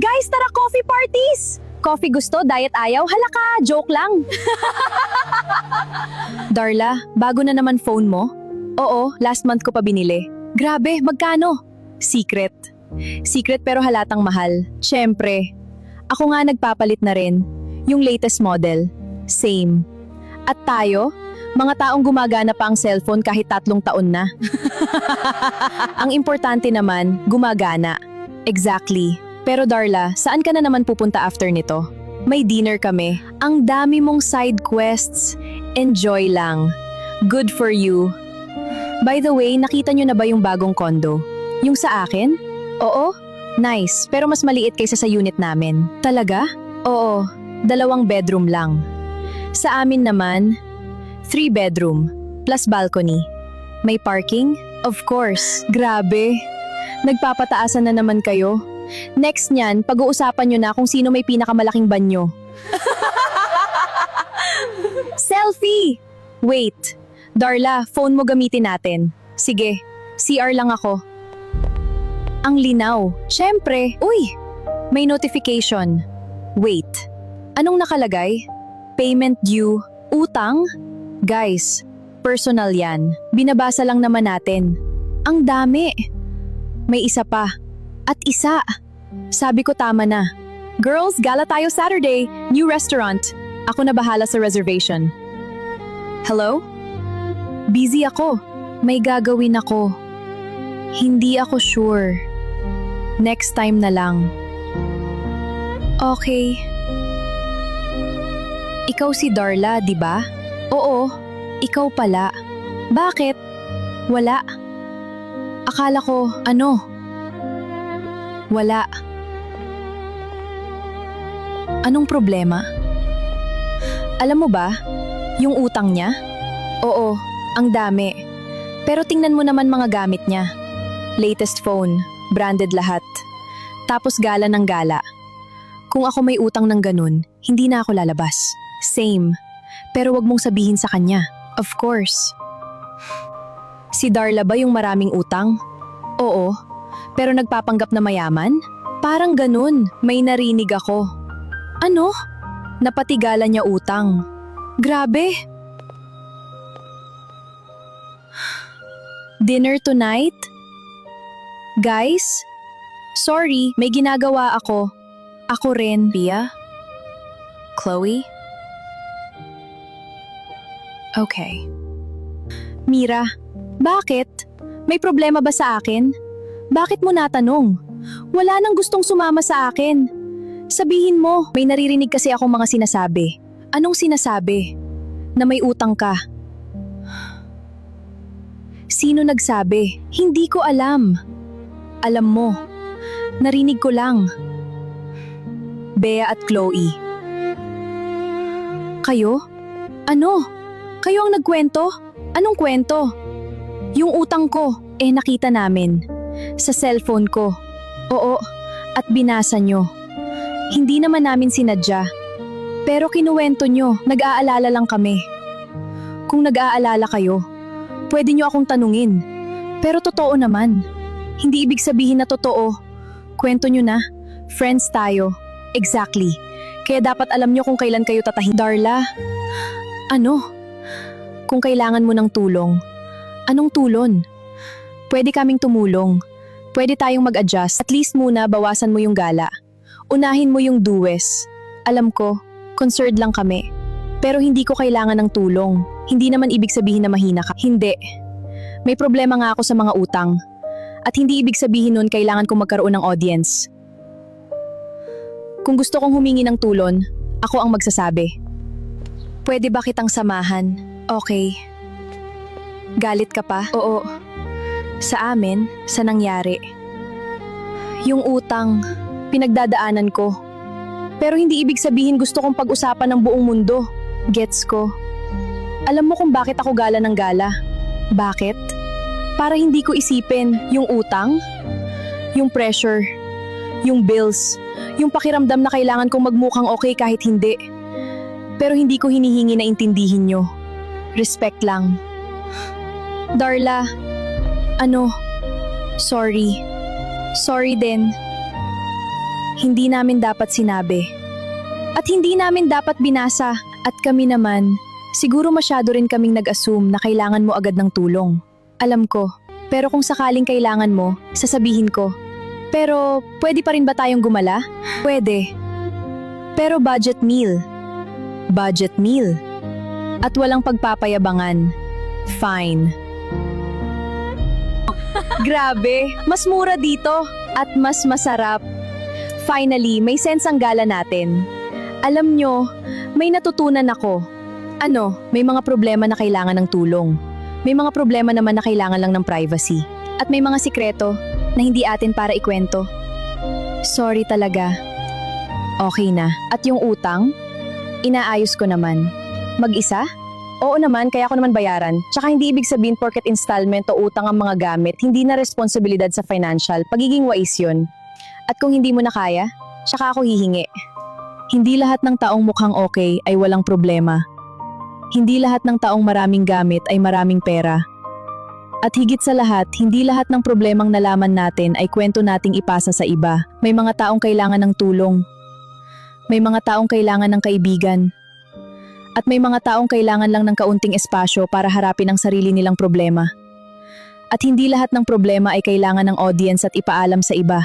Guys, tara coffee parties! Coffee gusto, diet ayaw, halaka, joke lang. Darla, bago na naman phone mo? Oo, last month ko pa binili. Grabe, magkano? Secret. Secret pero halatang mahal. Siyempre. Ako nga nagpapalit na rin. Yung latest model. Same. At tayo? Mga taong gumagana pa ang cellphone kahit 3 taon na. Ang importante naman, gumagana. Exactly. Pero Darla, saan ka na naman pupunta after nito? May dinner kami. Ang dami mong side quests. Enjoy lang. Good for you. By the way, nakita nyo na ba yung bagong condo? Yung sa akin? Oo? Nice, pero mas maliit kaysa sa unit namin. Talaga? Oo, 2 bedroom lang. Sa amin naman, 3 bedroom, plus balcony. May parking? Of course. Grabe. Nagpapataasan na naman kayo. Next niyan, pag-uusapan nyo na kung sino may pinakamalaking banyo. Selfie! Wait. Darla, phone mo gamitin natin. Sige, CR lang ako. Ang linaw. Siyempre. Uy! May notification. Wait. Anong nakalagay? Payment due. Utang? Guys, personal yan. Binabasa lang naman natin. Ang dami. May isa pa. At isa. Sabi ko tama na. Girls, gala tayo Saturday. New restaurant. Ako na bahala sa reservation. Hello? Busy ako. May gagawin ako. Hindi ako sure. Next time na lang. Okay. Ikaw si Darla, di ba? Oo, ikaw pala. Bakit? Wala. Akala ko, ano? Wala. Anong problema? Alam mo ba, yung utang niya? Oo, ang dami. Pero tingnan mo naman mga gamit niya. Latest phone, branded lahat. Tapos gala ng gala. Kung ako may utang ng ganun, hindi na ako lalabas. Same. Pero wag mong sabihin sa kanya. Of course. Si Darla ba yung maraming utang? Oo. Pero nagpapanggap na mayaman? Parang ganun. May narinig ako. Ano? Napatigalan niya utang. Grabe. Dinner tonight? Guys? Sorry, may ginagawa ako. Ako rin. Pia? Chloe? Okay. Mira, bakit? May problema ba sa akin? Bakit mo natanong? Wala nang gustong sumama sa akin. Sabihin mo, may naririnig kasi akong mga sinasabi. Anong sinasabi? Na may utang ka. Sino nagsabi? Hindi ko alam. Alam mo, narinig ko lang. Bea at Chloe. Kayo? Ano? Kayo ang nagkwento? Anong kwento? Yung utang ko, nakita namin. Sa cellphone ko. Oo, at binasa nyo. Hindi naman namin sinadya. Pero kinuwento nyo, nag-aalala lang kami. Kung nag-aalala kayo, pwede nyo akong tanungin. Pero totoo naman. Hindi ibig sabihin na totoo. Kwento nyo na, friends tayo. Exactly. Kaya dapat alam nyo kung kailan kayo tatahin. Darla, ano? Kung kailangan mo ng tulong, anong tulon? Pwede kaming tumulong. Pwede tayong mag-adjust. At least muna bawasan mo yung gala. Unahin mo yung duwes. Alam ko, concerned lang kami. Pero hindi ko kailangan ng tulong. Hindi naman ibig sabihin na mahina ka. Hindi. May problema nga ako sa mga utang. At hindi ibig sabihin nun kailangan kong magkaroon ng audience. Kung gusto kong humingi ng tulon, ako ang magsasabi. Pwede ba kitang samahan? Okay. Galit ka pa? Oo. Sa amin, sa nangyari. Yung utang, pinagdadaanan ko. Pero hindi ibig sabihin gusto kong pag-usapan ng buong mundo. Gets ko. Alam mo kung bakit ako gala ng gala? Bakit? Para hindi ko isipin yung utang, yung pressure, yung bills, yung pakiramdam na kailangan kong magmukhang okay kahit hindi. Pero hindi ko hinihingi na intindihin nyo. Respect lang. Darla, sorry. Sorry din. Hindi namin dapat sinabi. At hindi namin dapat binasa. At kami naman, siguro masyado rin kaming nag-assume na kailangan mo agad ng tulong. Alam ko, pero kung sakaling kailangan mo, sasabihin ko. Pero pwede pa rin ba tayong gumala? Pwede. Pero budget meal. Budget meal. At walang pagpapayabangan. Fine. Grabe, mas mura dito at mas masarap. Finally, may sense ang gala natin. Alam nyo, may natutunan ako. May mga problema na kailangan ng tulong. May mga problema naman na kailangan lang ng privacy. At may mga sikreto na hindi atin para ikwento. Sorry talaga. Okay na. At yung utang? Inaayos ko naman. Mag-isa? Oo naman, kaya ako naman bayaran. Tsaka hindi ibig sabihin porket installment o utang ang mga gamit, hindi na responsibilidad sa financial. Pagiging wais yun. At kung hindi mo na kaya, tsaka ako hihingi. Hindi lahat ng taong mukhang okay ay walang problema. Hindi lahat ng taong maraming gamit ay maraming pera. At higit sa lahat, hindi lahat ng problemang nalaman natin ay kwento nating ipasa sa iba. May mga taong kailangan ng tulong. May mga taong kailangan ng kaibigan. At may mga taong kailangan lang ng kaunting espasyo para harapin ang sarili nilang problema. At hindi lahat ng problema ay kailangan ng audience at ipaalam sa iba.